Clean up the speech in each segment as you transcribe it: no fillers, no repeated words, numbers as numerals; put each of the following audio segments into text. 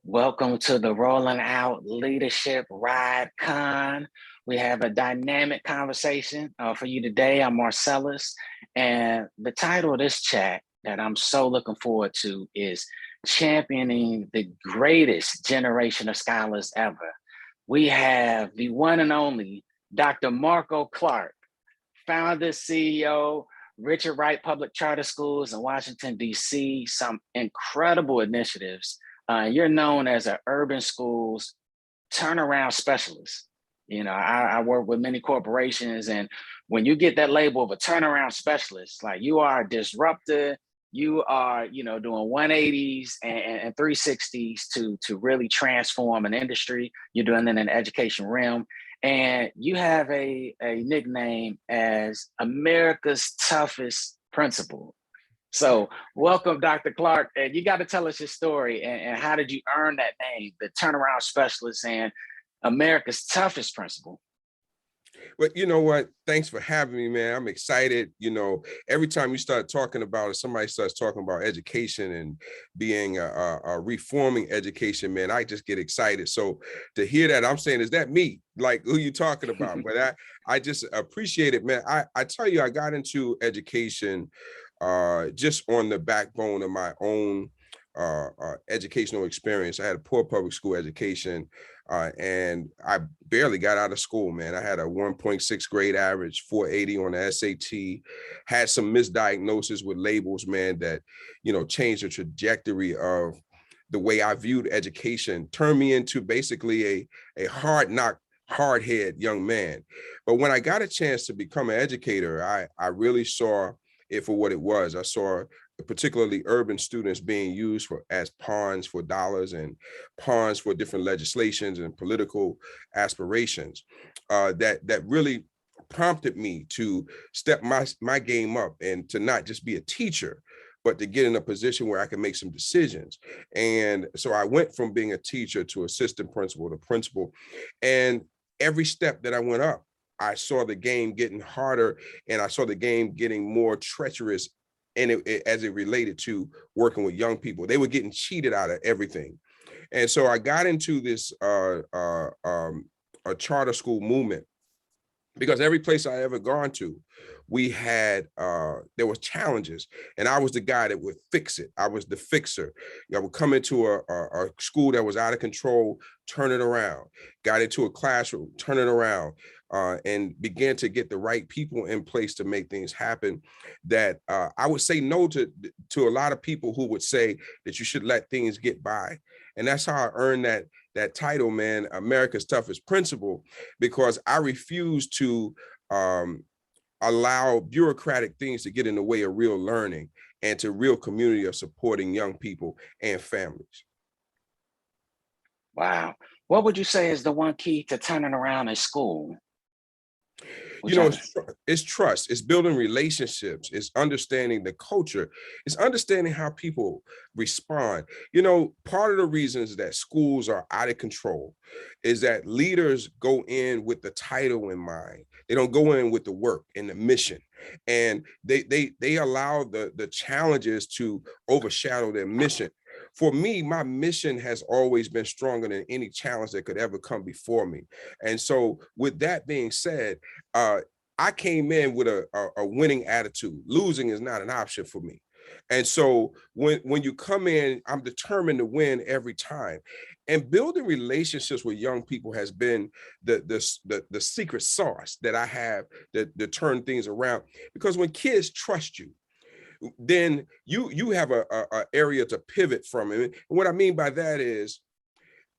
Welcome to the Rolling Out Leadership Ride Con. We have a dynamic conversation for you today. I'm Marcellus, and the title of this chat that I'm so looking forward to is Championing the Greatest Generation of Scholars Ever. We have the one and only Dr. Marco Clark, founder, CEO, Richard Wright Public Charter Schools in Washington, D.C., some incredible initiatives. You're known as an urban schools turnaround specialist. I work with many corporations, and when you get that label of a turnaround specialist, like you are a disruptor, you are, doing 180s and 360s to really transform an industry. You're doing it in an education realm. And you have a nickname as America's toughest principal. So welcome, Dr. Clark. And you got to tell us your story and how did you earn that name, the turnaround specialist and America's toughest principal? But you know what? Thanks for having me, man. I'm excited. Every time you start talking about it, somebody starts talking about education and being a reforming education, man, I just get excited. So to hear that, I'm saying, is that me? Like, who you talking about? But I just appreciate it, man. I tell you, I got into education just on the backbone of my own educational experience. I had a poor public school education. And I barely got out of school, man. I had a 1.6 grade average, 480 on the SAT, had some misdiagnosis with labels, man, that, changed the trajectory of the way I viewed education, turned me into basically a hard knock, hard head young man. But when I got a chance to become an educator, I really saw it for what it was. I saw particularly urban students being used as pawns for dollars and pawns for different legislations and political aspirations. That really prompted me to step my game up and to not just be a teacher, but to get in a position where I can make some decisions. And so I went from being a teacher to assistant principal to principal. And every step that I went up, I saw the game getting harder and I saw the game getting more treacherous as it related to working with young people. They were getting cheated out of everything. And so I got into this a charter school movement because every place I ever gone to, we had, there was challenges and I was the guy that would fix it. I was the fixer. I would come into a school that was out of control, turn it around, got into a classroom, turn it around, and began to get the right people in place to make things happen. That I would say no to a lot of people who would say that you should let things get by. And that's how I earned that title, man, America's toughest principal, because I refuse to allow bureaucratic things to get in the way of real learning and to real community of supporting young people and families. Wow. What would you say is the one key to turning around a school? It's trust, it's building relationships, it's understanding the culture, it's understanding how people respond. Part of the reasons that schools are out of control is that leaders go in with the title in mind. They don't go in with the work and the mission. And they allow the challenges to overshadow their mission. For me, my mission has always been stronger than any challenge that could ever come before me. And so with that being said, I came in with a winning attitude. Losing is not an option for me. And so when you come in, I'm determined to win every time. And building relationships with young people has been the secret sauce that I have to turn things around. Because when kids trust you, then you have a area to pivot from. And what I mean by that is,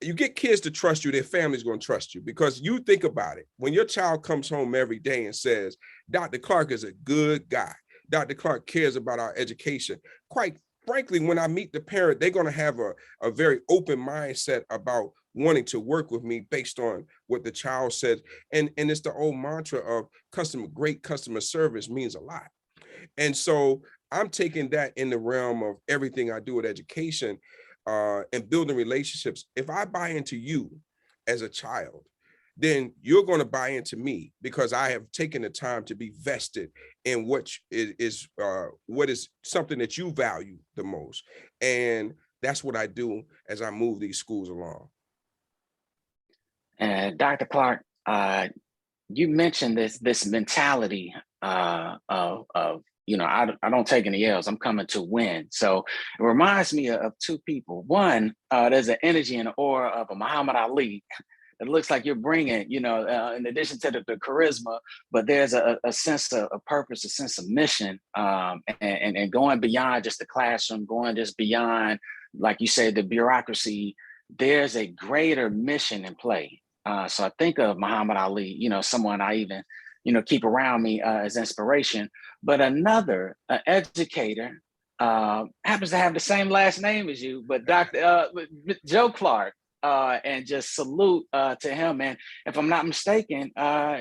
you get kids to trust you, their family's going to trust you, because you think about it. When your child comes home every day and says, Dr. Clark is a good guy, Dr. Clark cares about our education. Quite frankly, when I meet the parent, they're going to have a very open mindset about wanting to work with me based on what the child says. And it's the old mantra of great customer service means a lot. And so I'm taking that in the realm of everything I do with education and building relationships. If I buy into you as a child, then you're going to buy into me because I have taken the time to be vested in what is something that you value the most. And that's what I do as I move these schools along. And Dr. Clark, you mentioned this mentality of I don't take any L's. I'm coming to win. So it reminds me of two people. One, there's an energy and aura of a Muhammad Ali. It looks like you're bringing, in addition to the charisma, but there's a sense of purpose, a sense of mission, and going beyond just the classroom, going just beyond, like you said, the bureaucracy. There's a greater mission in play. So I think of Muhammad Ali, someone I even, keep around me as inspiration. But another educator happens to have the same last name as you, but Dr. Joe Clark. And just salute to him. And if I'm not mistaken,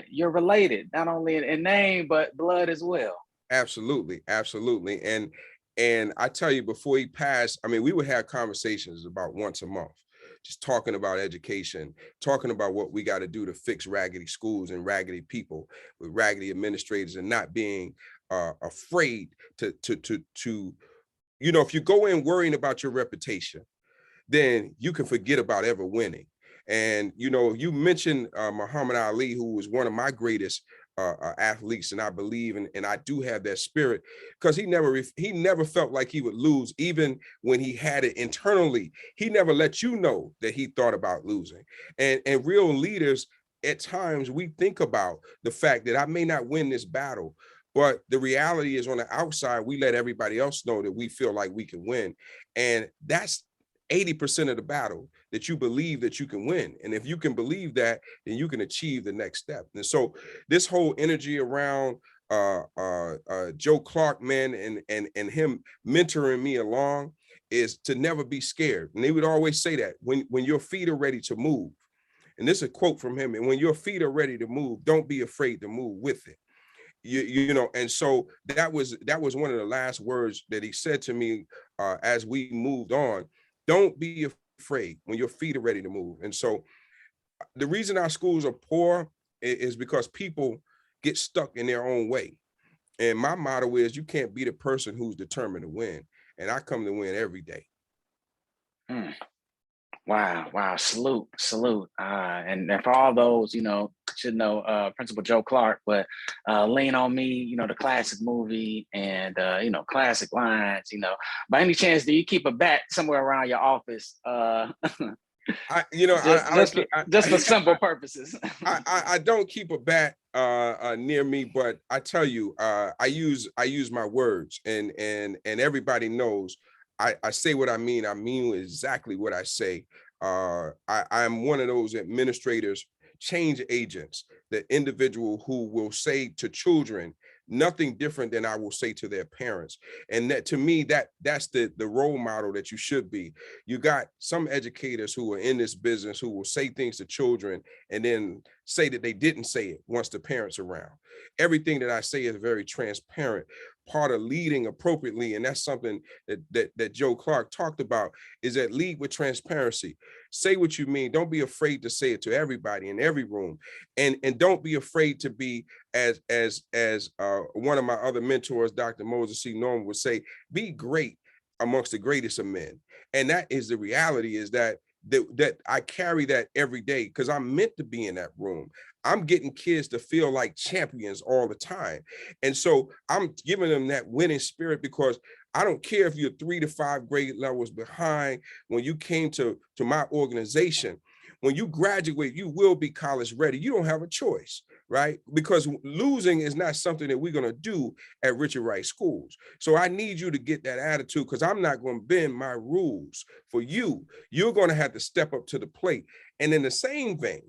you're related, not only in name, but blood as well. Absolutely, absolutely. And I tell you, before he passed, I mean, we would have conversations about once a month, just talking about education, talking about what we got to do to fix raggedy schools and raggedy people with raggedy administrators, and not being afraid to if you go in worrying about your reputation, then you can forget about ever winning. And, you mentioned Muhammad Ali, who was one of my greatest athletes, and I believe, and I do have that spirit, because he never felt like he would lose, even when he had it internally. He never let you know that he thought about losing. And real leaders, at times, we think about the fact that I may not win this battle, but the reality is, on the outside, we let everybody else know that we feel like we can win. And that's 80% of the battle, that you believe that you can win. And if you can believe that, then you can achieve the next step. And so this whole energy around Joe Clark, man, and him mentoring me along, is to never be scared. And they would always say that when your feet are ready to move, and this is a quote from him, and when your feet are ready to move, don't be afraid to move with it. And so that was one of the last words that he said to me as we moved on. Don't be afraid when your feet are ready to move. And so the reason our schools are poor is because people get stuck in their own way. And my motto is, you can't be the person who's determined to win. And I come to win every day. Mm. Wow. Salute. And for all those, should know Principal Joe Clark, but Lean on Me, the classic movie, and, classic lines, by any chance, do you keep a bat somewhere around your office? Just for simple purposes. I don't keep a bat near me, but I tell you, I use my words, and everybody knows I say what I mean. I mean exactly what I say. I'm one of those administrators, change agents, the individual who will say to children nothing different than I will say to their parents. And that, to me, that's the role model that you should be. You got some educators who are in this business who will say things to children and then say that they didn't say it once the parents are around. Everything that I say is very transparent. Part of leading appropriately, and that's something that Joe Clark talked about, is that lead with transparency. Say what you mean. Don't be afraid to say it to everybody in every room, and don't be afraid to be, as one of my other mentors, Dr. Moses C. Norman, would say, be great amongst the greatest of men. And that is the reality, is that I carry that every day, because I'm meant to be in that room. I'm getting kids to feel like champions all the time. And so I'm giving them that winning spirit, because I don't care if you're 3 to 5 grade levels behind. When you came to my organization, when you graduate, you will be college ready. You don't have a choice, right? Because losing is not something that we're going to do at Richard Wright Schools. So I need you to get that attitude, because I'm not going to bend my rules for you. You're going to have to step up to the plate. And in the same vein,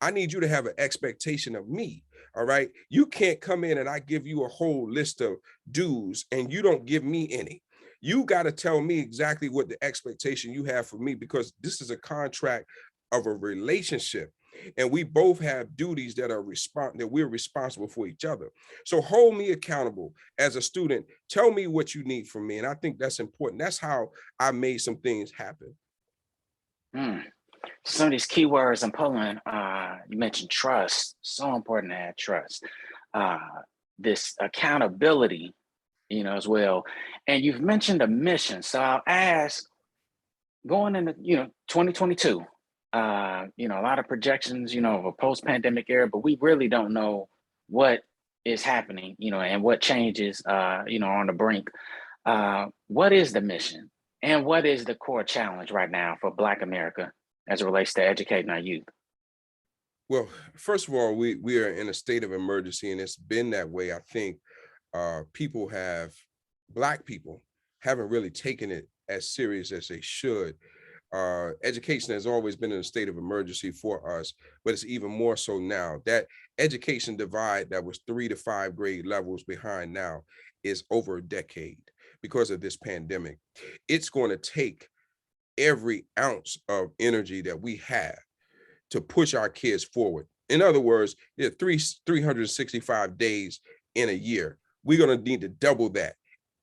I need you to have an expectation of me. All right. You can't come in and I give you a whole list of dues and you don't give me any. You got to tell me exactly what the expectation you have for me, because this is a contract of a relationship. And we both have duties that we're responsible for each other. So hold me accountable as a student. Tell me what you need from me. And I think that's important. That's how I made some things happen. Some of these keywords I'm pulling, you mentioned trust. So important to have trust. This accountability, as well. And you've mentioned a mission. So I'll ask, going into 2022, a lot of projections, of a post-pandemic era, but we really don't know what is happening, and what changes, on the brink. What is the mission, and what is the core challenge right now for Black America as it relates to educating our youth? Well, first of all, we are in a state of emergency, and it's been that way. I think people have, Black people haven't really taken it as serious as they should. Education has always been in a state of emergency for us, but it's even more so now. That education divide that was 3 to 5 grade levels behind now is over a decade because of this pandemic. It's going to take every ounce of energy that we have to push our kids forward. In other words, there are 365 days in a year. We're going to need to double that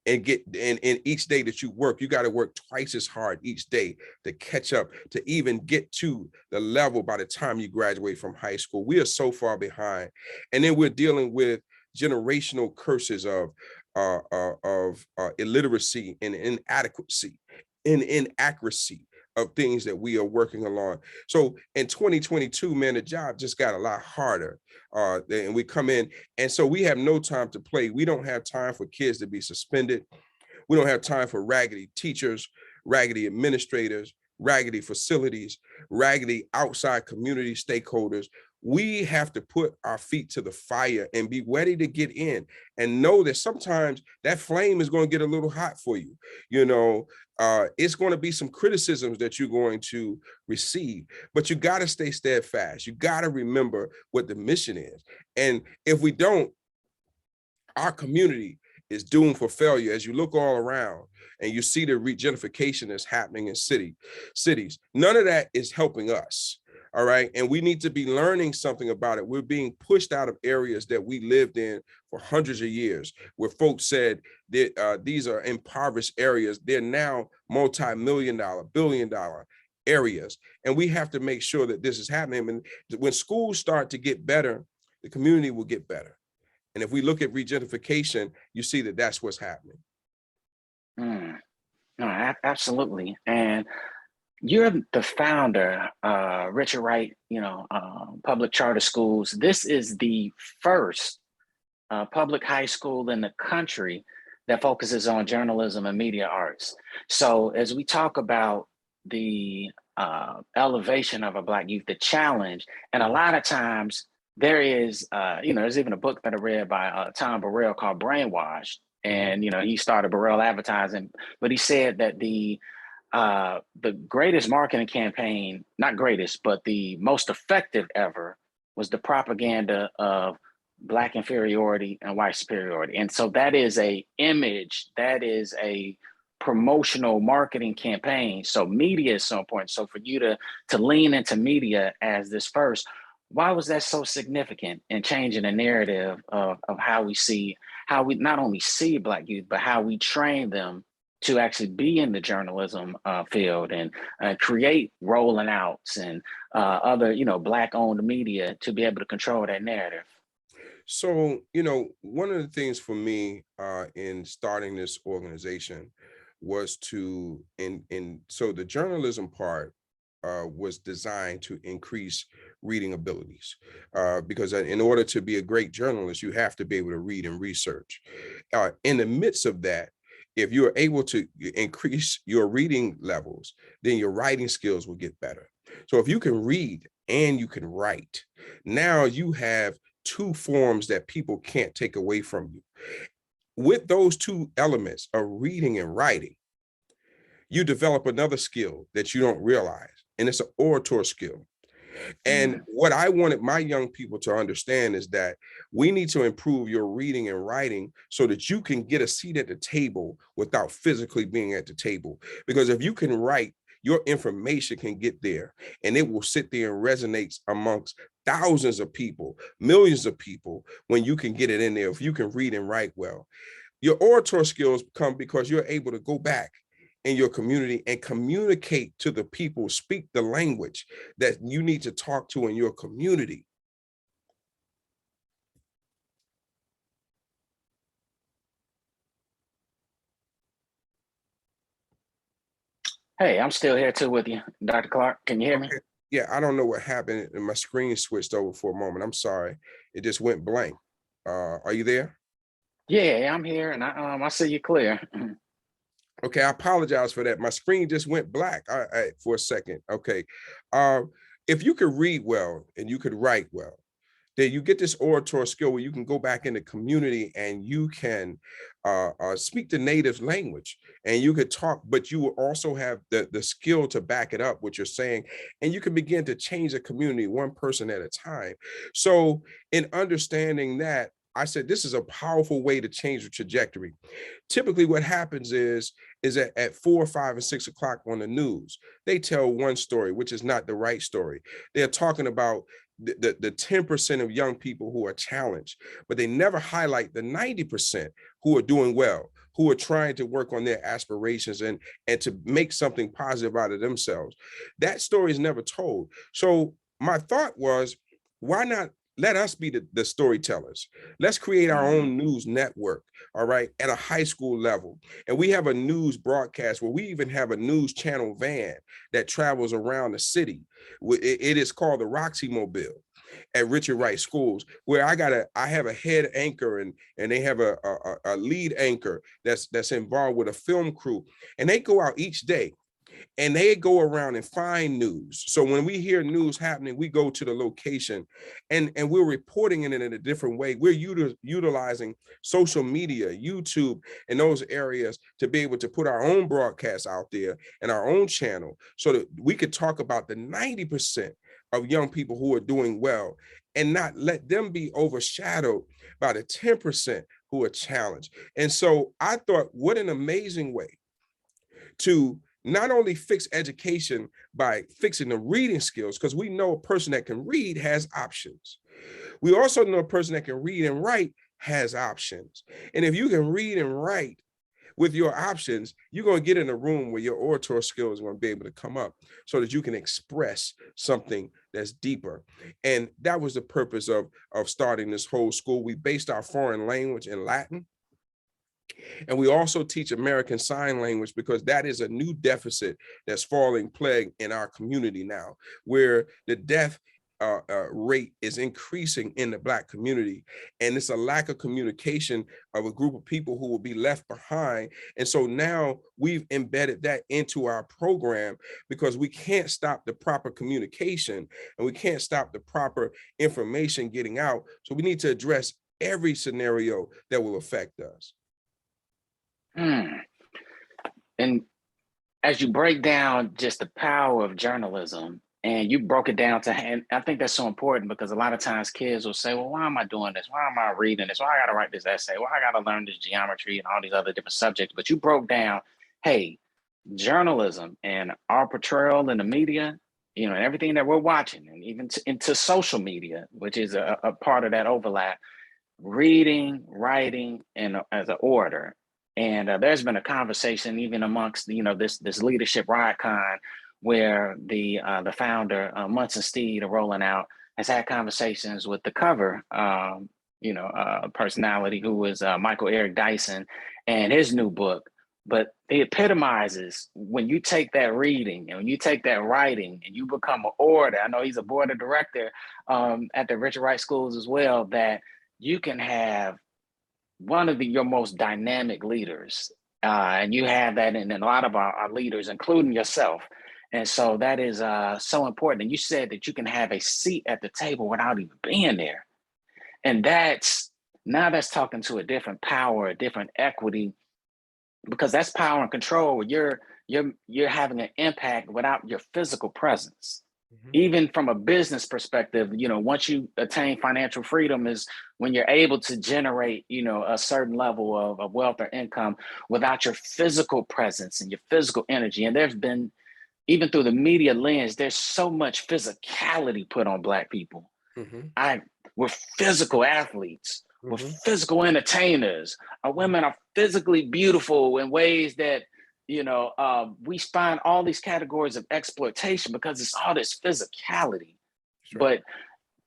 and get in each day that you work, you got to work twice as hard each day to catch up, to even get to the level by the time you graduate from high school. We are so far behind. And then we're dealing with generational curses of illiteracy and inadequacy and inaccuracy of things that we are working along. So in 2022, man, the job just got a lot harder. And we come in, and so we have no time to play. We don't have time for kids to be suspended. We don't have time for raggedy teachers, raggedy administrators, raggedy facilities, raggedy outside community stakeholders. We have to put our feet to the fire and be ready to get in and know that sometimes that flame is going to get a little hot for you. It's going to be some criticisms that you're going to receive, but you got to stay steadfast. You got to remember what the mission is. And if we don't, our community is doomed for failure. As you look all around and you see the regentrification that's happening in cities, none of that is helping us. All right. And we need to be learning something about it. We're being pushed out of areas that we lived in for hundreds of years, where folks said that these are impoverished areas. They're now multi-million-dollar, billion-dollar areas. And we have to make sure that this is happening. And when schools start to get better, the community will get better. And if we look at regentrification, you see that that's what's happening. Mm, no, absolutely. And you're the founder, Richard Wright, public charter schools. This is the first public high school in the country that focuses on journalism and media arts. So as we talk about the elevation of a Black youth, the challenge, and a lot of times there is, there's even a book that I read by Tom Burrell called Brainwashed. And, he started Burrell Advertising, but he said that the greatest marketing campaign, not greatest, but the most effective ever, was the propaganda of Black inferiority and white superiority. And so that is a image, that is a promotional marketing campaign. So media is so important. So for you to lean into media as this first, why was that so significant in changing the narrative of how we not only see Black youth, but how we train them to actually be in the journalism field and create rolling outs and other, Black owned media to be able to control that narrative? So, one of the things for me in starting this organization was so the journalism part was designed to increase reading abilities, because in order to be a great journalist, you have to be able to read and research. In the midst of that, if you are able to increase your reading levels, then your writing skills will get better. So if you can read and you can write, now you have two forms that people can't take away from you. With those two elements of reading and writing, you develop another skill that you don't realize, and it's an orator skill. And what I wanted my young people to understand is that we need to improve your reading and writing so that you can get a seat at the table without physically being at the table. Because if you can write, your information can get there and it will sit there and resonates amongst thousands of people, millions of people, when you can get it in there. If you can read and write well, your orator skills come because you're able to go back in your community and communicate to the people, speak the language that you need to talk to in your community. Hey, I'm still here too with you, Dr. Clark. Can you hear me? Okay. Yeah, I don't know what happened and my screen switched over for a moment. I'm sorry. It just went blank. Are you there? Yeah, I'm here, and I see you clear. Okay, I apologize for that. My screen just went black for a second. Okay. If you could read well and you could write well, then you get this oratory skill where you can go back in the community and you can speak the native language and you could talk, but you will also have the skill to back it up, what you're saying, and you can begin to change the community one person at a time. So in understanding that, I said, this is a powerful way to change the trajectory. Typically what happens is that at 4, 5, and 6 o'clock on the news, they tell one story, which is not the right story. They're talking about the 10% of young people who are challenged, but they never highlight the 90% who are doing well, who are trying to work on their aspirations and to make something positive out of themselves. That story is never told. So my thought was, why not let us be the storytellers? Let's create our own news network, all right, at a high school level. And we have a news broadcast where we even have a news channel van that travels around the city. It is called the Roxy Mobile at Richard Wright Schools, where I have a head anchor and they have a lead anchor that's involved with a film crew, and they go out each day and they go around and find news. So when we hear news happening, we go to the location and we're reporting it in a different way. We're utilizing social media, YouTube, and those areas to be able to put our own broadcasts out there and our own channel so that we could talk about the 90% of young people who are doing well and not let them be overshadowed by the 10% who are challenged. And so I thought, what an amazing way to not only fix education by fixing the reading skills, because we know a person that can read has options. We also know a person that can read and write has options. And if you can read and write with your options, you're going to get in a room where your oratory skills are going to be able to come up so that you can express something that's deeper. And that was the purpose of starting this whole school. We based our foreign language in Latin. And we also teach American Sign Language because that is a new deficit that's falling plague in our community now, where the death rate is increasing in the Black community. And it's a lack of communication of a group of people who will be left behind. And so now we've embedded that into our program because we can't stop the proper communication and we can't stop the proper information getting out. So we need to address every scenario that will affect us. And as you break down just the power of journalism, and you broke it down to, and I think that's so important because a lot of times kids will say, well, why am I doing this? Why am I reading this? Why I got to write this essay? Why I got to learn this geometry and all these other different subjects? But you broke down, hey, journalism and our portrayal in the media, you know, and everything that we're watching, and even into social media, which is a part of that overlap, reading, writing, and as an order. And there's been a conversation even amongst this leadership riot con where the founder Munson Steed of Rolling Out has had conversations with the cover personality who was Michael Eric Dyson and his new book. But it epitomizes when you take that reading and when you take that writing and you become an orator. I know he's a board of director at the Richard Wright Schools as well, that you can have one of your most dynamic leaders. And you have that in a lot of our leaders, including yourself. And so that is so important. And you said that you can have a seat at the table without even being there. And that's talking to a different power, a different equity, because that's power and control. You're having an impact without your physical presence. Even from a business perspective, once you attain financial freedom is when you're able to generate, a certain level of wealth or income without your physical presence and your physical energy. And there's been, even through the media lens, there's so much physicality put on Black people. We're physical athletes, we're physical entertainers. Our women are physically beautiful in ways that we find all these categories of exploitation because it's all this physicality. Sure. But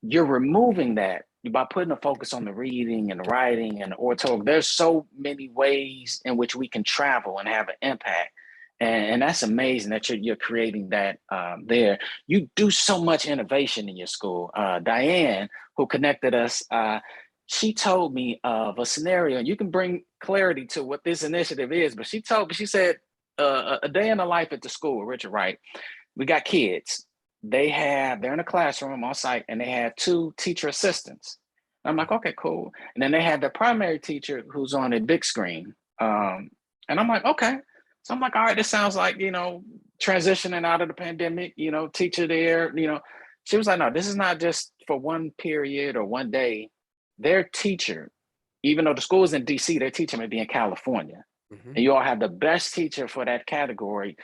you're removing that by putting a focus on the reading and the writing and the oratory. There's so many ways in which we can travel and have an impact. And that's amazing that you're creating that there. You do so much innovation in your school. Diane, who connected us, she told me of a scenario, and you can bring clarity to what this initiative is, but she told me, she said, a day in the life at the school, Richard Wright, we got kids. They're in a classroom on site, and they have two teacher assistants. I'm like, okay, cool. And then they have the primary teacher who's on a big screen. And I'm like, okay. So I'm like, all right, this sounds like, transitioning out of the pandemic, teacher there, She was like, no, this is not just for one period or one day. Their teacher, even though the school is in DC, their teacher may be in California. Mm-hmm. And you all have the best teacher for that category,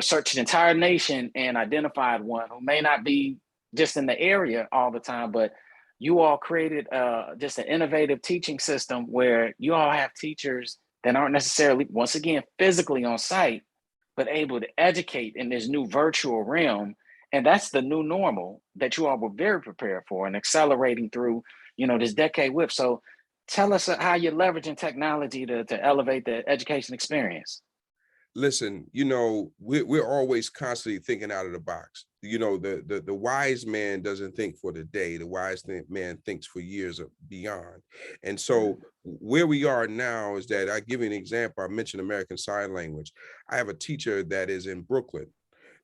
searched the entire nation and identified one who may not be just in the area all the time, but you all created just an innovative teaching system where you all have teachers that aren't necessarily, once again, physically on site, but able to educate in this new virtual realm. And that's the new normal that you all were very prepared for and accelerating through, this decade with. So tell us how you're leveraging technology to elevate the education experience. Listen, we're always constantly thinking out of the box. The wise man doesn't think for the day. The wise man thinks for years or beyond. And so where we are now is that I give you an example. I mentioned American Sign Language. I have a teacher that is in Brooklyn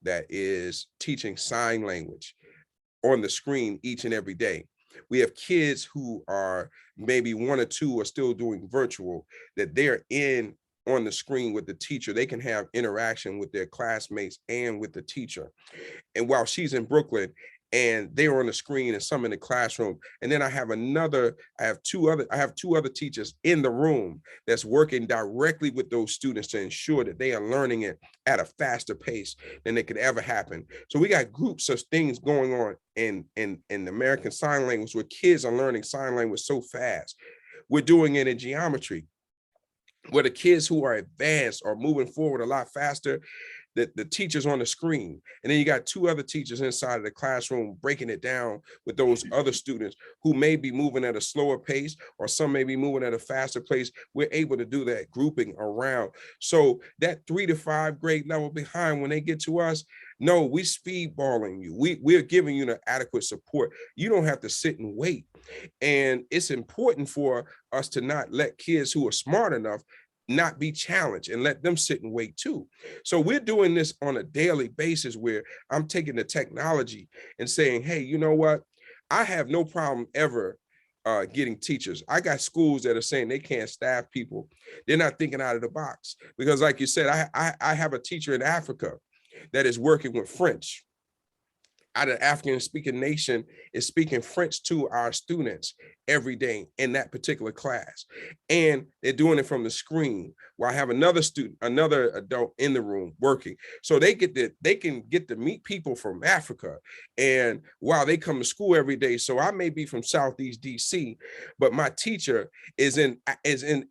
that is teaching sign language on the screen each and every day. We have kids who are maybe one or two are still doing virtual, that they're in on the screen with the teacher. They can have interaction with their classmates and with the teacher. And while she's in Brooklyn and they're on the screen and some in the classroom, and then I have two other teachers in the room that's working directly with those students to ensure that they are learning it at a faster pace than it could ever happen. So we got groups of things going on in American Sign Language where kids are learning sign language so fast. We're doing it in geometry, where the kids who are advanced are moving forward a lot faster, that the teachers on the screen. And then you got two other teachers inside of the classroom breaking it down with those other students who may be moving at a slower pace, or some may be moving at a faster pace. We're able to do that grouping around. So that 3 to 5 grade level behind, when they get to us, no, we speedballing you. We're giving you the adequate support. You don't have to sit and wait. And it's important for us to not let kids who are smart enough not be challenged and let them sit and wait too. So we're doing this on a daily basis where I'm taking the technology and saying, hey, you know what? I have no problem ever getting teachers. I got schools that are saying they can't staff people. They're not thinking out of the box. Because like you said, I have a teacher in Africa that is working with French. Out of African speaking nation is speaking French to our students every day in that particular class. And they're doing it from the screen, while I have another adult in the room working. So they can get to meet people from Africa, and while they come to school every day. So I may be from Southeast DC, but my teacher is in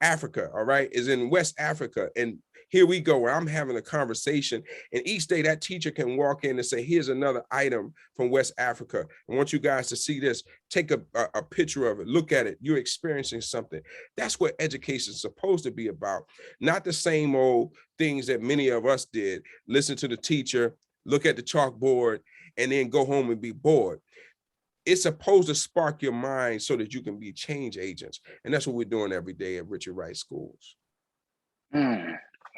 Africa, all right, is in West Africa. And here we go, where I'm having a conversation, and each day that teacher can walk in and say, here's another item from West Africa. I want you guys to see this. Take a picture of it, look at it. You're experiencing something. That's what education is supposed to be about. Not the same old things that many of us did. Listen to the teacher, look at the chalkboard, and then go home and be bored. It's supposed to spark your mind so that you can be change agents. And that's what we're doing every day at Richard Wright Schools.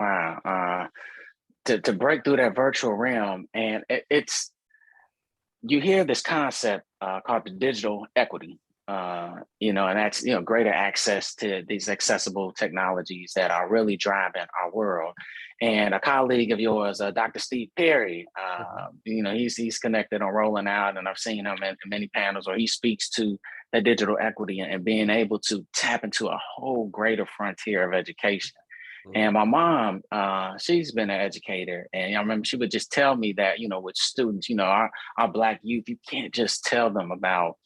Wow. To break through that virtual realm, and it's, you hear this concept called the digital equity, and that's, greater access to these accessible technologies that are really driving our world. And a colleague of yours, Dr. Steve Perry, he's connected on Rolling Out, and I've seen him in many panels where he speaks to that digital equity and being able to tap into a whole greater frontier of education. And my mom, she's been an educator, and I remember she would just tell me that, with students, our Black youth, you can't just tell them about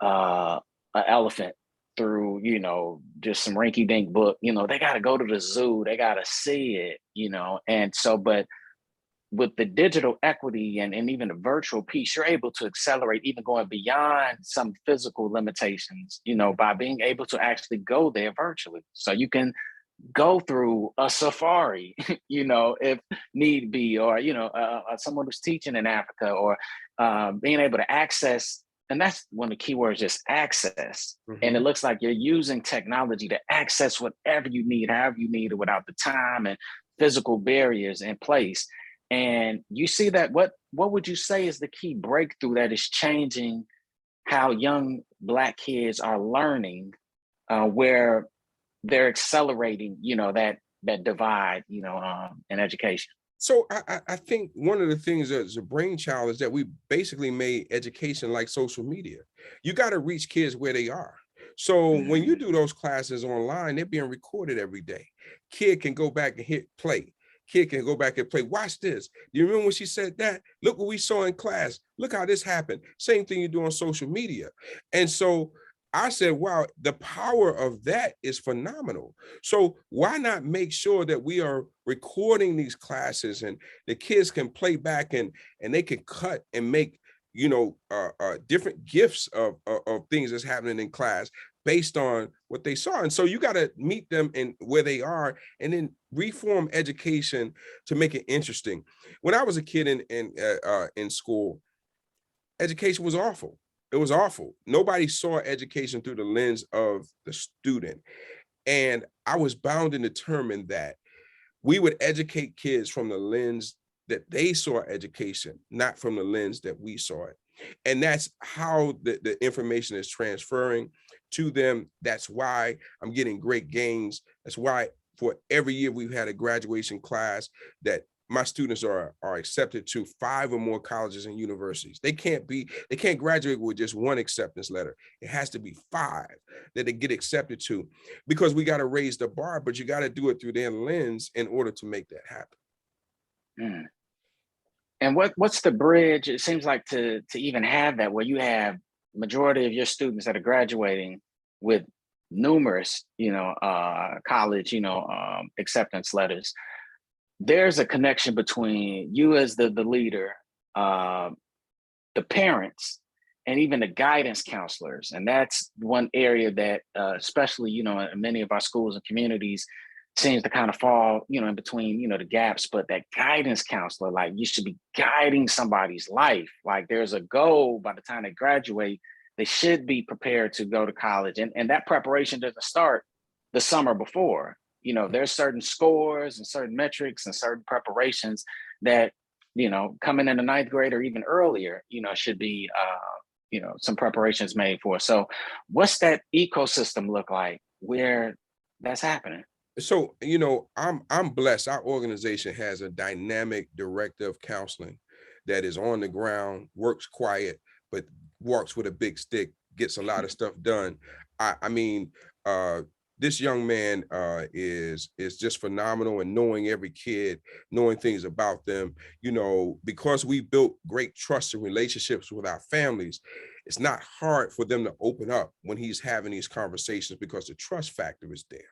an elephant through, just some rinky-dink book. They got to go to the zoo, they got to see it, and so, but with the digital equity and even the virtual piece, you're able to accelerate, even going beyond some physical limitations, by being able to actually go there virtually. So you can go through a safari, if need be, or someone who's teaching in Africa, or being able to access. And that's one of the key words, just access. And it Mhm. looks like you're using technology to access whatever you need, however you need it, without the time and physical barriers in place. And you see that, what would you say is the key breakthrough that is changing how young Black kids are learning, where they're accelerating, that divide, in education? So I think one of the things that's a brainchild is that we basically made education like social media. You got to reach kids where they are. So when you Mhm. do those classes online, they're being recorded every day. Kid can go back and hit play. Kid can go back and play. Watch this. Do you remember when she said that? Look what we saw in class. Look how this happened. Same thing you do on social media. And so I said, wow, the power of that is phenomenal. So why not make sure that we are recording these classes and the kids can play back and they can cut and make different gifts of things that's happening in class based on what they saw. And so you got to meet them in where they are and then reform education to make it interesting. When I was a kid in school, education was awful. It was awful. Nobody saw education through the lens of the student. And I was bound and determined that we would educate kids from the lens that they saw education, not from the lens that we saw it. And that's how the information is transferring to them. That's why I'm getting great gains. That's why for every year we've had a graduation class that my students are accepted to 5 or more colleges and universities. They can't graduate with just one acceptance letter. It has to be 5 that they get accepted to, because we got to raise the bar, but you got to do it through their lens in order to make that happen. Mm. And what's the bridge? It seems like to even have that, where you have majority of your students that are graduating with numerous, college, acceptance letters. There's a connection between you as the leader, uh, the parents, and even the guidance counselors. And that's one area that, especially, in many of our schools and communities, seems to kind of fall, in between, the gaps. But that guidance counselor, like, you should be guiding somebody's life. Like, there's a goal by the time they graduate, they should be prepared to go to college. And that preparation doesn't start the summer before. There's certain scores and certain metrics and certain preparations that, coming in the ninth grade or even earlier, should be, some preparations made for. So what's that ecosystem look like where that's happening? So, I'm blessed. Our organization has a dynamic director of counseling that is on the ground, works quiet, but walks with a big stick, gets a lot of stuff done. I mean, this young man is just phenomenal, and knowing every kid, knowing things about them, because we built great trust and relationships with our families. It's not hard for them to open up when he's having these conversations because the trust factor is there.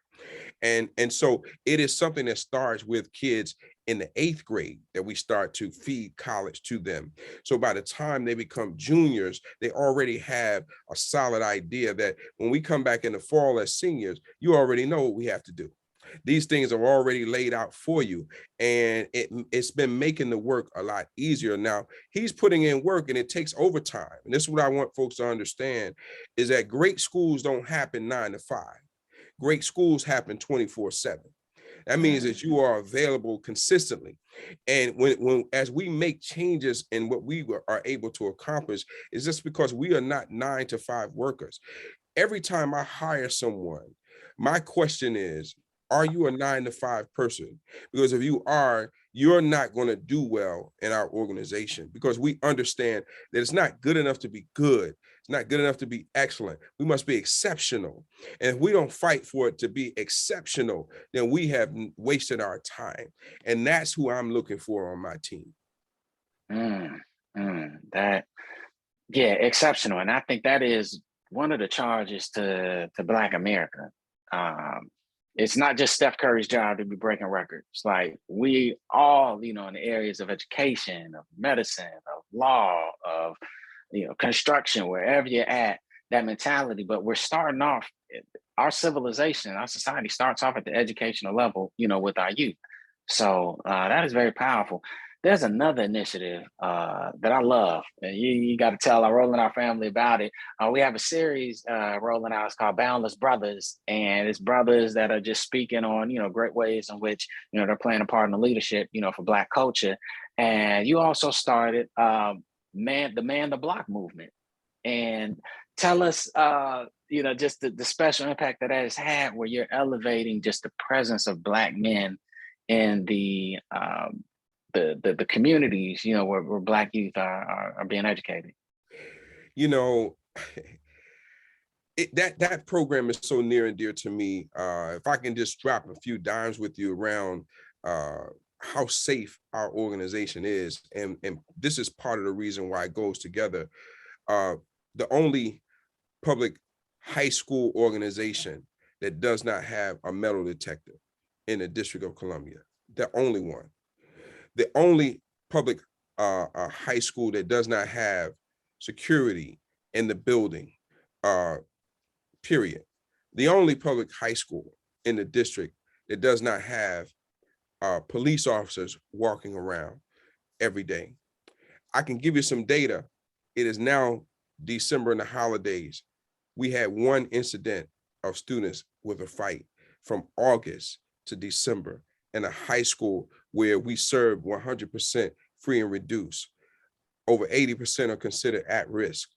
And so it is something that starts with kids in the 8th grade that we start to feed college to them. So by the time they become juniors, they already have a solid idea that when we come back in the fall as seniors, you already know what we have to do. These things are already laid out for you, and it's been making the work a lot easier. Now he's putting in work, and it takes overtime. And this is what I want folks to understand: is that great schools don't happen 9 to 5. Great schools happen 24/7. That means that you are available consistently. And when as we make changes in what we are able to accomplish, is just because we are not 9 to 5 workers. Every time I hire someone, my question is, are you a 9 to 5 person? Because if you are, you're not going to do well in our organization, because we understand that it's not good enough to be good. It's not good enough to be excellent. We must be exceptional. And if we don't fight for it to be exceptional, then we have wasted our time. And that's who I'm looking for on my team. Mm, that, yeah, exceptional. And I think that is one of the charges to Black America. Um, it's not just Steph Curry's job to be breaking records. Like, we all, in the areas of education, of medicine, of law, of, construction, wherever you're at, that mentality. But we're starting off our civilization, our society starts off at the educational level, with our youth. So that is very powerful. There's another initiative that I love, and you got to tell our rolling our family about it. We have a series rolling out. It's called Boundless Brothers, and it's brothers that are just speaking on great ways in which they're playing a part in the leadership for Black culture. And you also started the Block movement, and tell us just the special impact that has had, where you're elevating just the presence of Black men in the communities, where Black youth are being educated. You know, that program is so near and dear to me. If I can just drop a few dimes with you around how safe our organization is, and this is part of the reason why it goes together. The only public high school organization that does not have a metal detector in the District of Columbia. The only one. The only public high school that does not have security in the building, period. The only public high school in the district that does not have police officers walking around every day. I can give you some data. It is now December and the holidays. We had one incident of students with a fight from August to December in a high school where we serve 100% free and reduced. Over 80% are considered at risk.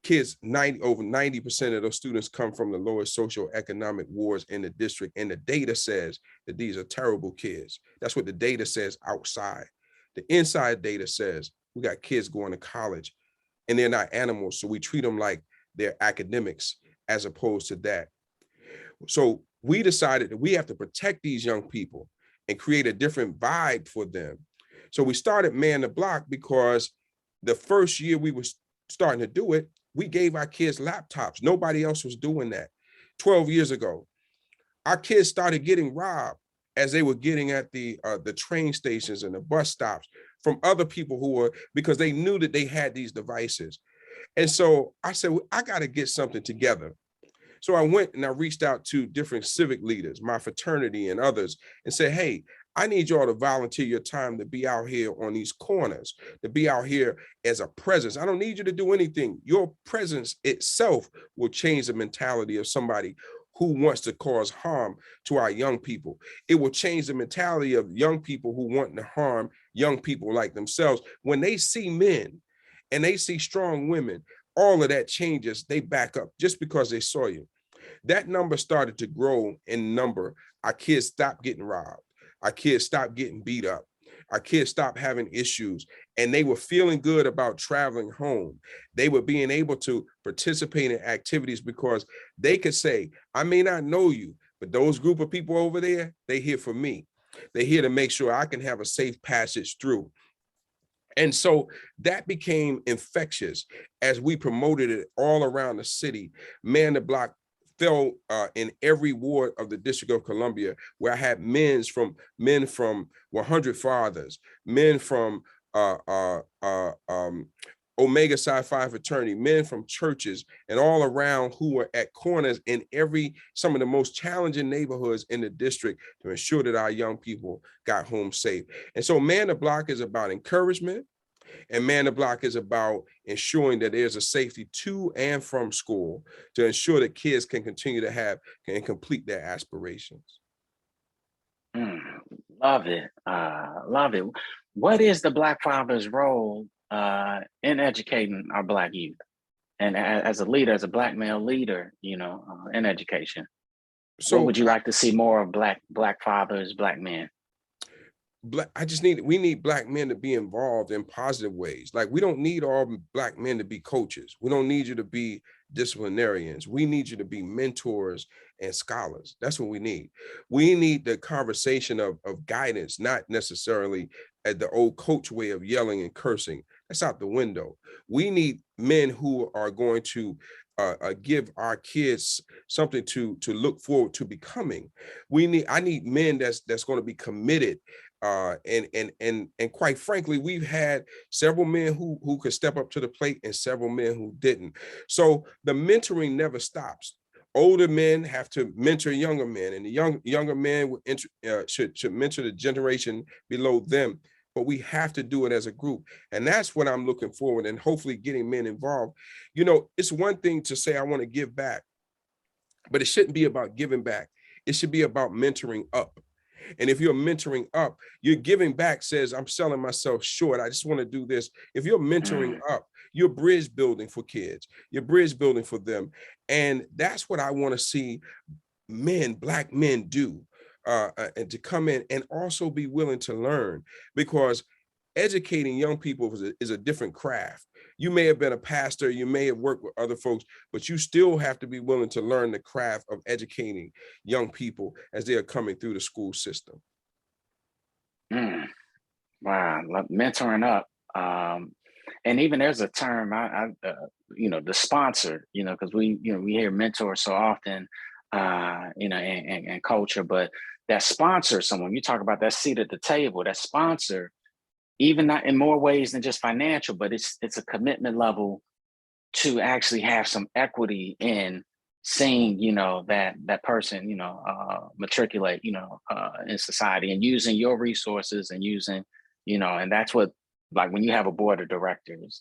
Kids, over 90% of those students come from the lowest socioeconomic wards in the district. And the data says that these are terrible kids. That's what the data says outside. The inside data says we got kids going to college and they're not animals. So we treat them like they're academics as opposed to that. So we decided that we have to protect these young people and create a different vibe for them. So we started Man the Block because the first year we were starting to do it, we gave our kids laptops. Nobody else was doing that. 12 years ago, our kids started getting robbed as they were getting at the train stations and the bus stops from other people who were, because they knew that they had these devices. And so I said, well, I got to get something together. So I went and I reached out to different civic leaders, my fraternity and others, and said, hey, I need y'all to volunteer your time to be out here on these corners, to be out here as a presence. I don't need you to do anything. Your presence itself will change the mentality of somebody who wants to cause harm to our young people. It will change the mentality of young people who want to harm young people like themselves. When they see men and they see strong women, all of that changes. They back up just because they saw you. That number started to grow in number. Our kids stopped getting robbed. Our kids stopped getting beat up. Our kids stopped having issues, and they were feeling good about traveling home. They were being able to participate in activities because they could say, I may not know you, but those group of people over there, they here for me. They're here to make sure I can have a safe passage through. And so that became infectious as we promoted it all around the city. Man the Block fell in every ward of the District of Columbia, where I had men from 100 Fathers, men from Omega Psi Phi fraternity, men from churches, and all around who were at corners in some of the most challenging neighborhoods in the district to ensure that our young people got home safe. And so Man the Block is about encouragement, and Man the Block is about ensuring that there's a safety to and from school to ensure that kids can continue to have and complete their aspirations. Love it. Love it. What is the Black father's role in educating our Black youth? And as a leader, as a Black male leader, in education, what would you like to see more of Black fathers, Black men? We need Black men to be involved in positive ways. Like, we don't need all Black men to be coaches. We don't need you to be disciplinarians. We need you to be mentors and scholars. That's what we need. We need the conversation of guidance, not necessarily at the old coach way of yelling and cursing. That's out the window. We need men who are going to give our kids something to look forward to becoming. I need men that's going to be committed. And quite frankly, we've had several men who could step up to the plate and several men who didn't. So the mentoring never stops. older men have to mentor younger men, and the younger men should mentor the generation below them. But we have to do it as a group, and that's what I'm looking forward, and hopefully getting men involved. You know, it's one thing to say I want to give back, but it shouldn't be about giving back. It should be about mentoring up. And if you're mentoring up, you're giving back says, I'm selling myself short. I just want to do this. If you're mentoring up, you're bridge building for kids, you're bridge building for them. And that's what I want to see men, Black men do, and to come in and also be willing to learn, because educating young people is a different craft. You may have been a pastor, you may have worked with other folks, but you still have to be willing to learn the craft of educating young people as they are coming through the school system. Wow, mentoring up. And even there's a term, the sponsor, because we hear mentor so often, in culture, but that sponsor, someone you talk about that seat at the table, that sponsor, even not in more ways than just financial, but it's a commitment level to actually have some equity in seeing, that person, matriculate, in society, and using your resources and using, and that's what, like when you have a board of directors,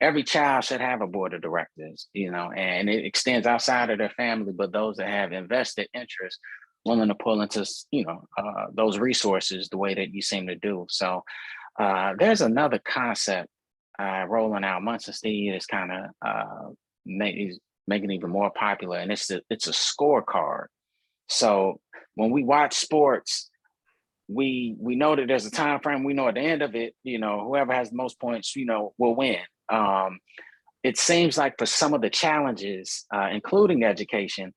every child should have a board of directors, and it extends outside of their family, but those that have invested interest willing to pull into, those resources the way that you seem to do. So there's another concept rolling out. Munson Steve is kind of making it even more popular, and it's a scorecard. So when we watch sports, we know that there's a time frame. We know at the end of it, whoever has the most points, will win. It seems like for some of the challenges, including education,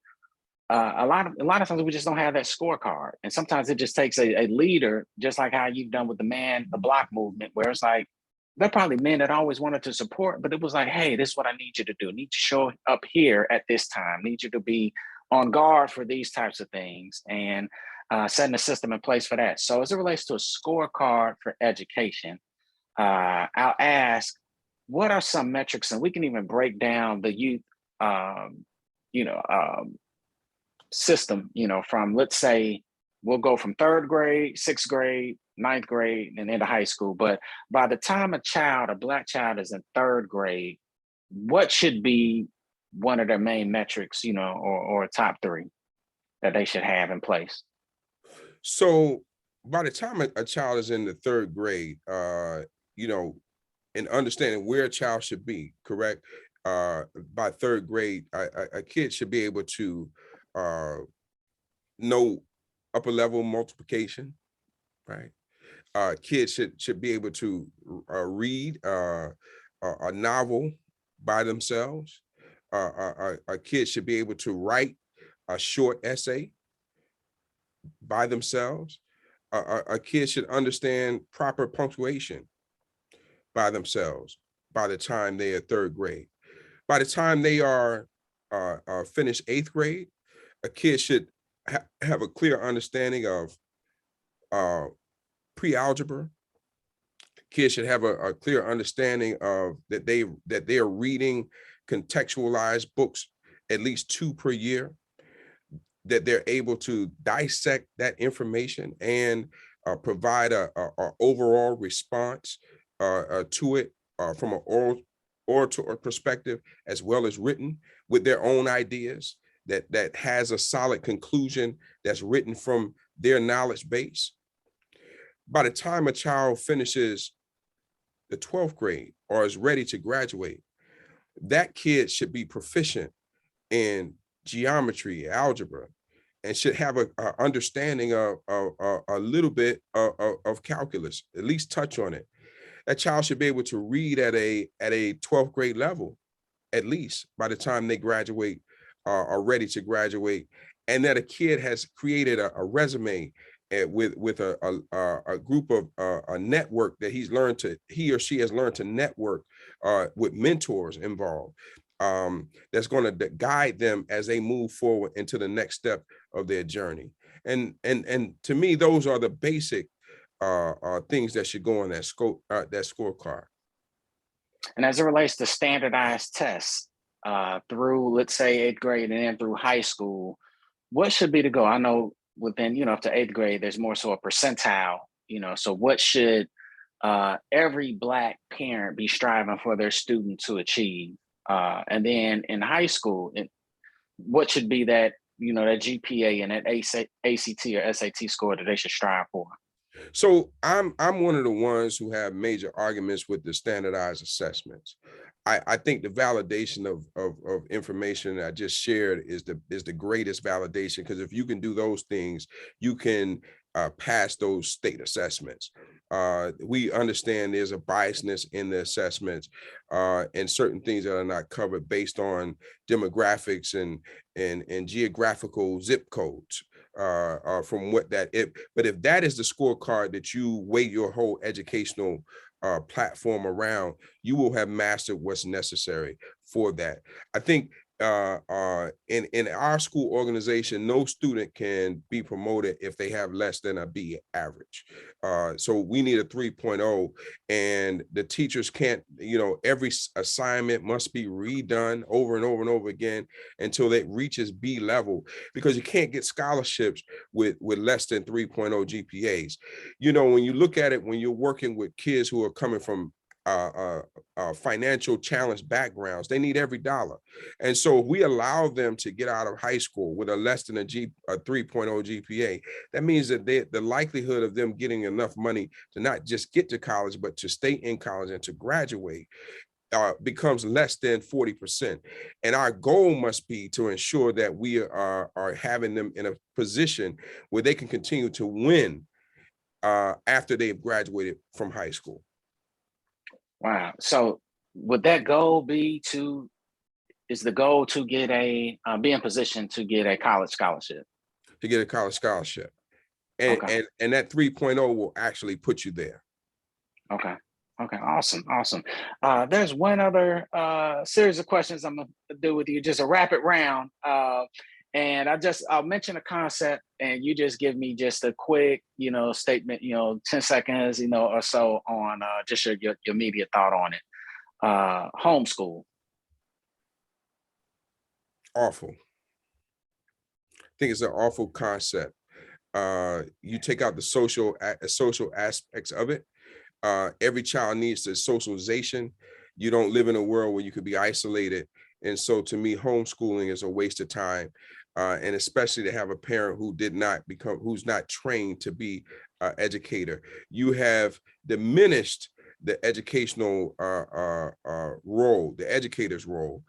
a lot of times we just don't have that scorecard, and sometimes it just takes a leader, just like how you've done with the block movement, where it's like they're probably men that always wanted to support, but it was like, hey, this is what I need you to do. I need to show up here at this time. I need you to be on guard for these types of things, and setting a system in place for that. So as it relates to a scorecard for education, I'll ask, what are some metrics, and we can even break down the youth, you know, um, system, from, let's say, we'll go from third grade, sixth grade, ninth grade, and into high school. But by the time a Black child is in third grade, what should be one of their main metrics, or top three that they should have in place? So by the time a child is in the third grade, you know, and understanding where a child should be, correct? By third grade, a kid should be able to uh, know upper level multiplication, right? Kids should be able to read a novel by themselves. A kid should be able to write a short essay by themselves. A kid should understand proper punctuation by themselves by the time they are third grade. By the time they are finished eighth grade, a kid should have a clear understanding of pre-algebra. Kids should have a clear understanding of that they are reading contextualized books, at least 2 per year, that they're able to dissect that information and provide a overall response to it from an oral perspective, as well as written with their own ideas, that has a solid conclusion that's written from their knowledge base. By the time a child finishes the 12th grade or is ready to graduate, that kid should be proficient in geometry, algebra, and should have a understanding of a little bit of calculus, at least touch on it. That child should be able to read at a 12th grade level, at least by the time they graduate, are ready to graduate, and that a kid has created a resume with a group of a network that he or she has learned to network with mentors involved, that's going to guide them as they move forward into the next step of their journey. And to me, those are the basic things that should go on that scorecard. And as it relates to standardized tests, through, let's say, 8th grade and then through high school, what should be the goal? I know within, up to 8th grade, there's more so a percentile, so what should every Black parent be striving for their student to achieve? And then in high school, what should be that, that GPA and that ACT or SAT score that they should strive for? So I'm one of the ones who have major arguments with the standardized assessments. I think the validation of information that I just shared is the greatest validation, because if you can do those things, you can pass those state assessments. We understand there's a biasness in the assessments and certain things that are not covered based on demographics and geographical zip codes. From what but if that is the scorecard that you weigh your whole educational platform around, you will have mastered what's necessary for that. I think in our school organization, no student can be promoted if they have less than a B average. So we need a 3.0, and the teachers can't, every assignment must be redone over and over and over again until it reaches B level, because you can't get scholarships with less than 3.0 GPAs. When you look at it, when you're working with kids who are coming from financial challenge backgrounds, they need every dollar. And so if we allow them to get out of high school with a less than a 3.0 GPA, that means that the likelihood of them getting enough money to not just get to college, but to stay in college and to graduate becomes less than 40%. And our goal must be to ensure that we are having them in a position where they can continue to win after they've graduated from high school. Wow. So would that goal be is the goal to get be in position to get a college scholarship? To get a college scholarship. And Okay. and that 3.0 will actually put you there. Okay. Okay. Awesome. Awesome. There's one other series of questions I'm gonna do with you, just a rapid round. And I'll mention a concept and you just give me just a quick, statement, 10 seconds, or so on just your immediate thought on it. Homeschool. Awful. I think it's an awful concept. You take out the social aspects of it. Every child needs the socialization. You don't live in a world where you could be isolated. And so to me, homeschooling is a waste of time. And especially to have a parent who's not trained to be an educator. You have diminished the educational role, the educator's role,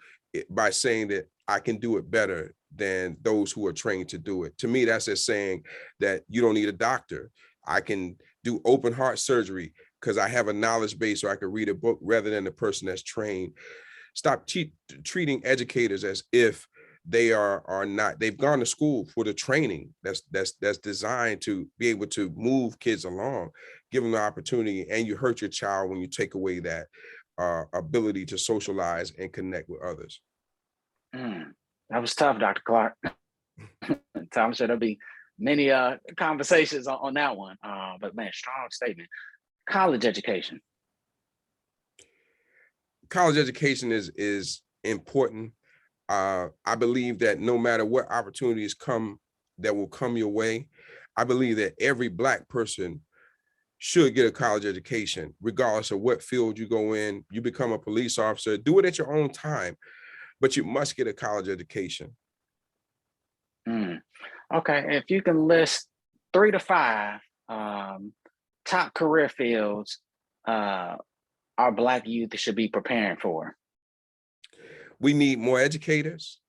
by saying that I can do it better than those who are trained to do it. To me, that's just saying that you don't need a doctor. I can do open heart surgery because I have a knowledge base, or I can read a book rather than the person that's trained. Stop treating educators as if they are not. They've gone to school for the training that's designed to be able to move kids along, give them the opportunity, and you hurt your child when you take away that ability to socialize and connect with others. That was tough, Dr. Clark. I'm sure there'll be many conversations on that one. But man, strong statement. College education. College education is important. I believe that no matter what opportunities will come your way, I believe that every Black person should get a college education, regardless of what field you go in. You become a police officer, do it at your own time, but you must get a college education. Okay, if you can list 3 to 5 top career fields our Black youth should be preparing for. We need more educators.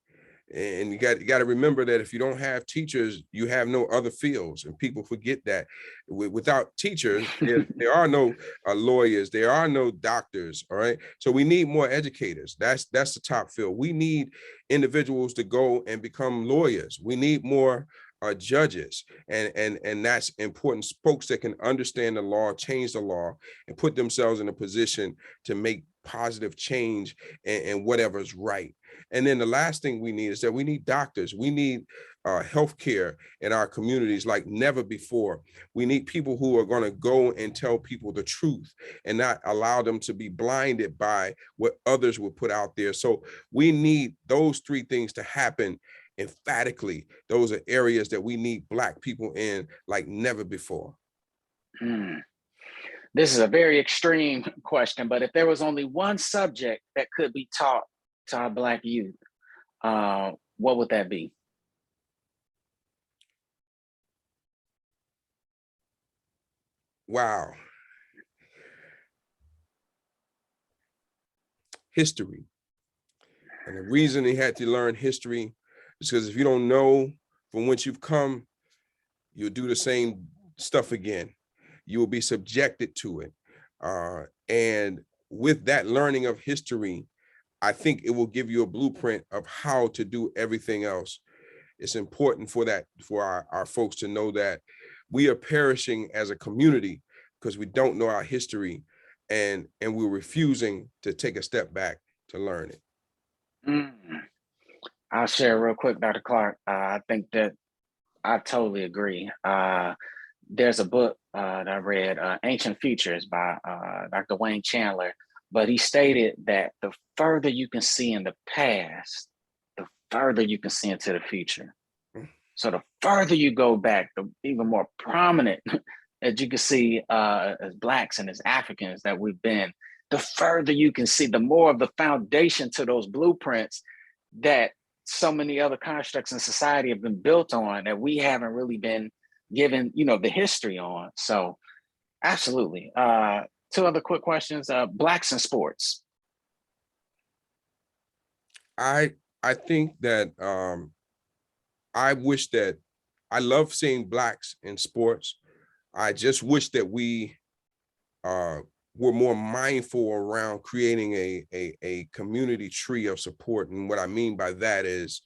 And you got to remember that if you don't have teachers, you have no other fields, and people forget that. Without teachers, there are no lawyers, there are no doctors. All right, so we need more educators. That's the top field. We need individuals to go and become lawyers. We need more judges, and that's important. Folks that can understand the law, change the law, and put themselves in a position to make positive change and whatever's right. And then the last thing we need is that we need doctors. We need healthcare in our communities like never before. We need people who are going to go and tell people the truth and not allow them to be blinded by what others will put out there. So we need those three things to happen emphatically. Those are areas that we need Black people in like never before. This is a very extreme question, but if there was only one subject that could be taught to our Black youth, what would that be? Wow. History. And the reason they had to learn history is because if you don't know from whence you've come, you'll do the same stuff again. You will be subjected to it. And with that learning of history, I think it will give you a blueprint of how to do everything else. It's important for our folks to know that we are perishing as a community because we don't know our history, and we're refusing to take a step back to learn it. I'll share real quick, Dr. Clark. I think that I totally agree. There's a book that I read, Ancient Futures by Dr. Wayne Chandler, but he stated that the further you can see in the past, the further you can see into the future. So the further you go back, the even more prominent as you can see as Blacks and as Africans that we've been, the further you can see, the more of the foundation to those blueprints that so many other constructs in society have been built on that we haven't really been given, the history on. So absolutely. Two other quick questions. Blacks in sports. I think that I wish that I love seeing Blacks in sports. I just wish that we were more mindful around creating a community tree of support. And what I mean by that is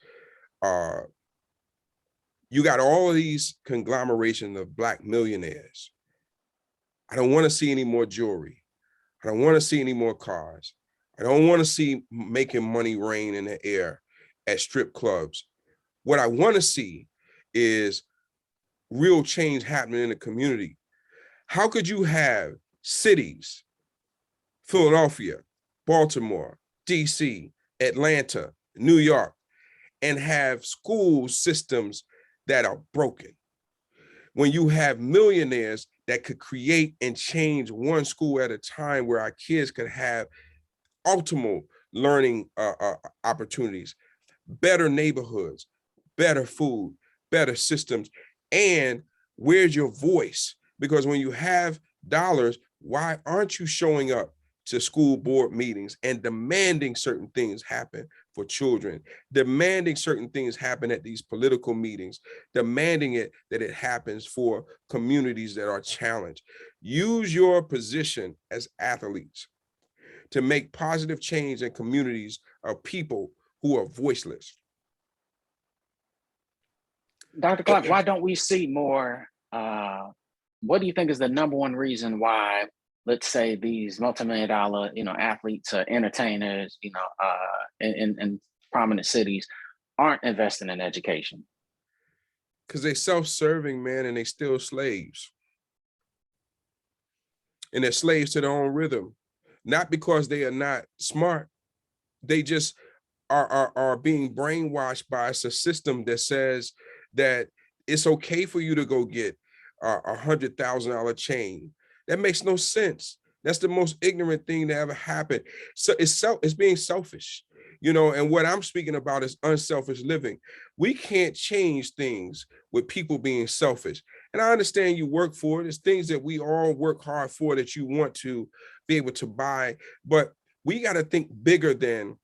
you got all of these conglomeration of Black millionaires. I don't want to see any more jewelry. I don't want to see any more cars. I don't want to see making money rain in the air at strip clubs. What I want to see is real change happening in the community. How could you have cities, Philadelphia, Baltimore, DC, Atlanta, New York, and have school systems that are broken? When you have millionaires that could create and change one school at a time where our kids could have optimal learning opportunities, better neighborhoods, better food, better systems, and where's your voice? Because when you have dollars, why aren't you showing up to school board meetings and demanding certain things happen for children, demanding certain things happen at these political meetings, demanding that it happens for communities that are challenged? Use your position as athletes to make positive change in communities of people who are voiceless. Dr. Clark, why don't we see more? What do you think is the number one reason why, let's say, these multi-million-dollar, athletes, entertainers, in prominent cities aren't investing in education? Because they're self-serving, man, and they still slaves. And they're slaves to their own rhythm. Not because they are not smart. They just are being brainwashed by a system that says that it's okay for you to go get $100,000 chain. That makes no sense. That's the most ignorant thing that ever happened. So it's being selfish, and what I'm speaking about is unselfish living. We can't change things with people being selfish. And I understand you work for it. It's things that we all work hard for that you want to be able to buy, but we got to think bigger than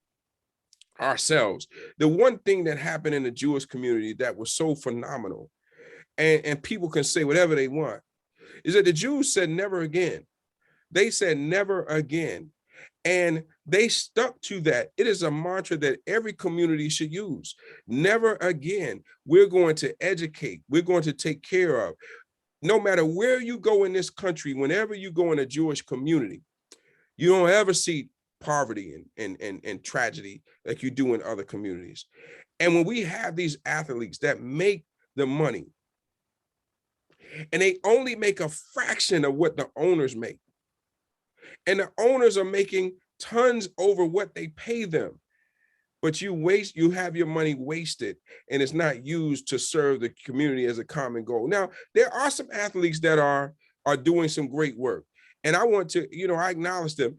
ourselves. The one thing that happened in the Jewish community that was so phenomenal, and people can say whatever they want, is that the Jews said never again. They said never again. And they stuck to that. It is a mantra that every community should use. Never again. We're going to educate. We're going to take care of. No matter where you go in this country, whenever you go in a Jewish community, you don't ever see poverty and tragedy like you do in other communities. And when we have these athletes that make the money, and they only make a fraction of what the owners make, and the owners are making tons over what they pay them, but you have your money wasted and it's not used to serve the community as a common goal. Now, there are some athletes that are doing some great work. And I want to, I acknowledge them.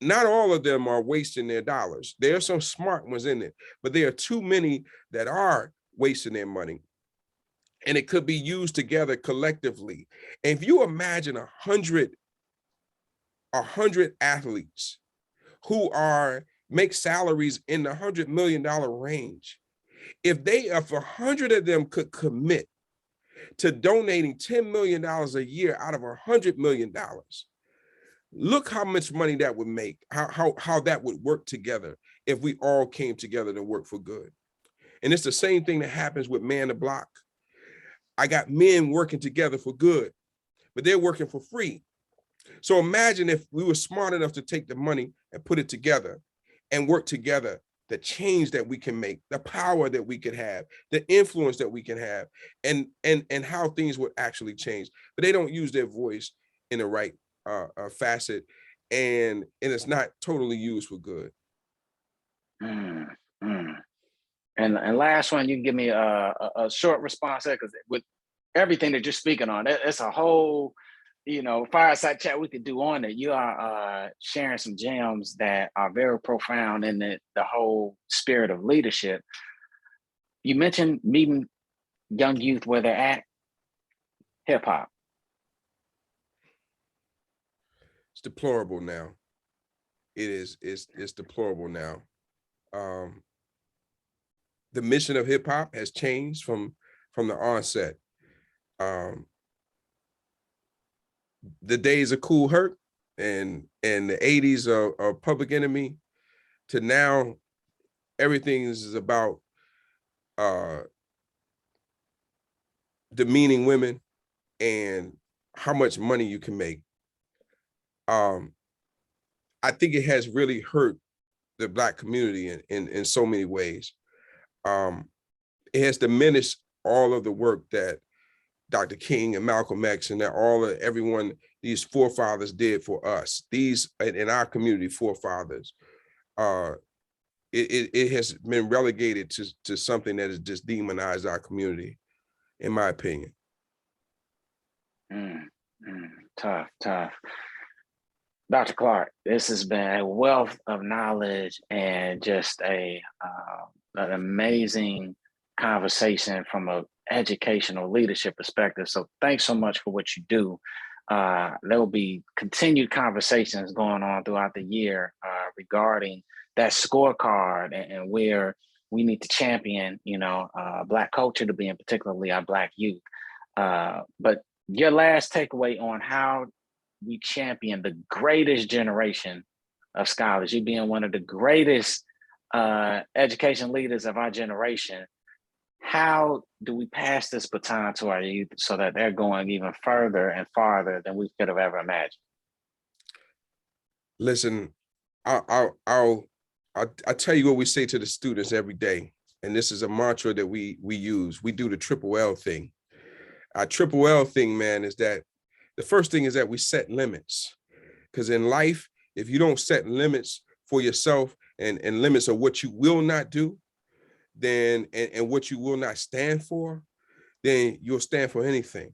Not all of them are wasting their dollars. There are some smart ones in it, but there are too many that are wasting their money. And it could be used together collectively. And if you imagine 100 athletes who make salaries in the $100 million range, if 100 of them could commit to donating $10 million a year out of $100 million, look how much money that would make, how that would work together if we all came together to work for good. And it's the same thing that happens with Man the Block. I got men working together for good, but they're working for free. So imagine if we were smart enough to take the money and put it together and work together, the change that we can make, the power that we could have, the influence that we can have, and how things would actually change. But they don't use their voice in the right facet, and it's not totally used for good. Mm, mm. And last one, you can give me a short response there, because with everything that you're speaking on, it's a whole, fireside chat we could do on it. You are sharing some gems that are very profound in the whole spirit of leadership. You mentioned meeting young youth where they're at. Hip hop. It's deplorable now. It's deplorable now. The mission of hip hop has changed from the onset. The days of Cool Herc and the 80s of Public Enemy to now, everything is about demeaning women and how much money you can make. I think it has really hurt the Black community in so many ways. It has diminished all of the work that Dr. King and Malcolm X and that everyone, these forefathers did for us. These in our community forefathers, it has been relegated to something that has just demonized our community, in my opinion. Tough. Dr. Clark, this has been a wealth of knowledge and just an amazing conversation from an educational leadership perspective. So thanks so much for what you do. There will be continued conversations going on throughout the year regarding that scorecard and where we need to champion, Black culture to be, in particularly our Black youth. But your last takeaway on how we champion the greatest generation of scholars, you being one of the greatest education leaders of our generation, how do we pass this baton to our youth so that they're going even further and farther than we could have ever imagined? Listen, I'll tell you what we say to the students every day, and this is a mantra that we use. We do the triple L thing. Our triple L thing, man, is that the first thing is that we set limits, because in life, if you don't set limits for yourself and limits of what you will not do, then and what you will not stand for, then you'll stand for anything.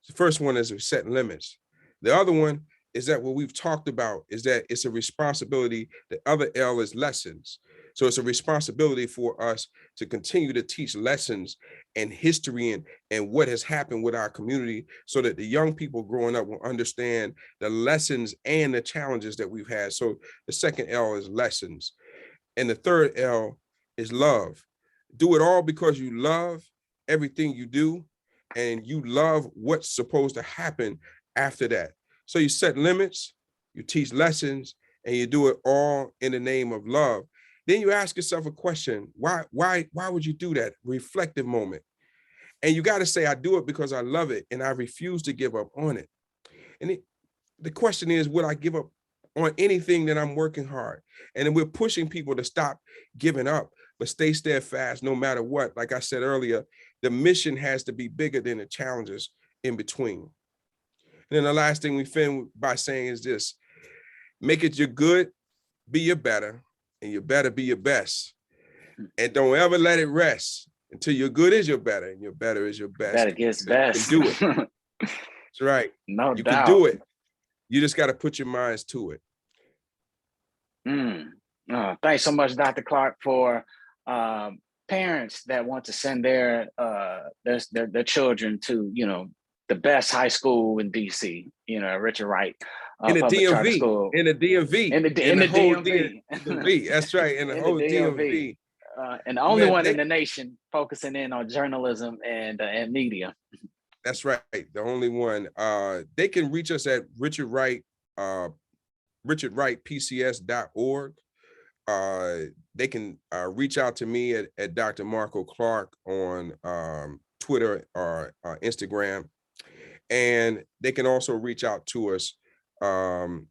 The first one is setting limits. The other one is that what we've talked about is that it's a responsibility. The other L is lessons. So it's a responsibility for us to continue to teach lessons and history and what has happened with our community, so that the young people growing up will understand the lessons and the challenges that we've had. So the second L is lessons. And the third L is love. Do it all because you love everything you do and you love what's supposed to happen after that. So you set limits, you teach lessons, and you do it all in the name of love. Then you ask yourself a question: why would you do that? Reflective moment. And you got to say, I do it because I love it and I refuse to give up on it. And the question is, would I give up on anything that I'm working hard. And then we're pushing people to stop giving up, but stay steadfast no matter what. Like I said earlier, the mission has to be bigger than the challenges in between. And then the last thing we finish by saying is this: make it your good, be your better, and your better be your best. And don't ever let it rest until your good is your better and your better is your best. Better gets best. You can do it. That's right. No you doubt. can do it. You just got to put your minds to it. Thanks so much, Dr. Clark, for parents that want to send their children to, the best high school in DC, Richard Wright in the public charter DMV, school. in the DMV, in the whole DMV. That's right, in the whole DMV. And the only one in the nation focusing in on journalism and media. That's right, the only one. They can reach us at Richard Wright, richardwrightpcs.org. They can reach out to me at Dr. Marco Clark on Twitter or Instagram. And they can also reach out to us, through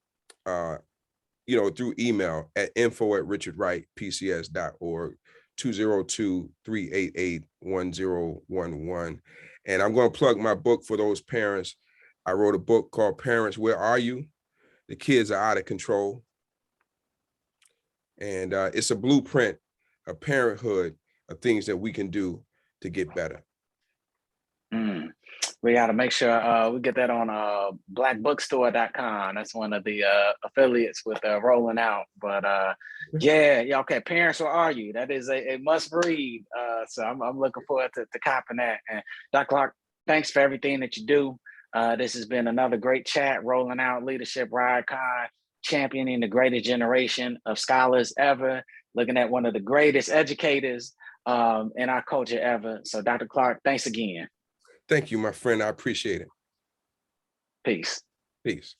email at info@richardwrightpcs.org, 202-388-1011. And I'm going to plug my book for those parents. I wrote a book called Parents, Where Are You? The Kids Are Out of Control. And it's a blueprint of parenthood, of things that we can do to get better. We got to make sure we get that on blackbookstore.com. That's one of the affiliates with rolling out. But okay. Parents, where are you? That is a must read. So I'm looking forward to copying that. And Dr. Clark, thanks for everything that you do. This has been another great chat, rolling out Leadership Ride Con, championing the greatest generation of scholars ever, looking at one of the greatest educators in our culture ever. So Dr. Clark, thanks again. Thank you, my friend. I appreciate it. Peace. Peace.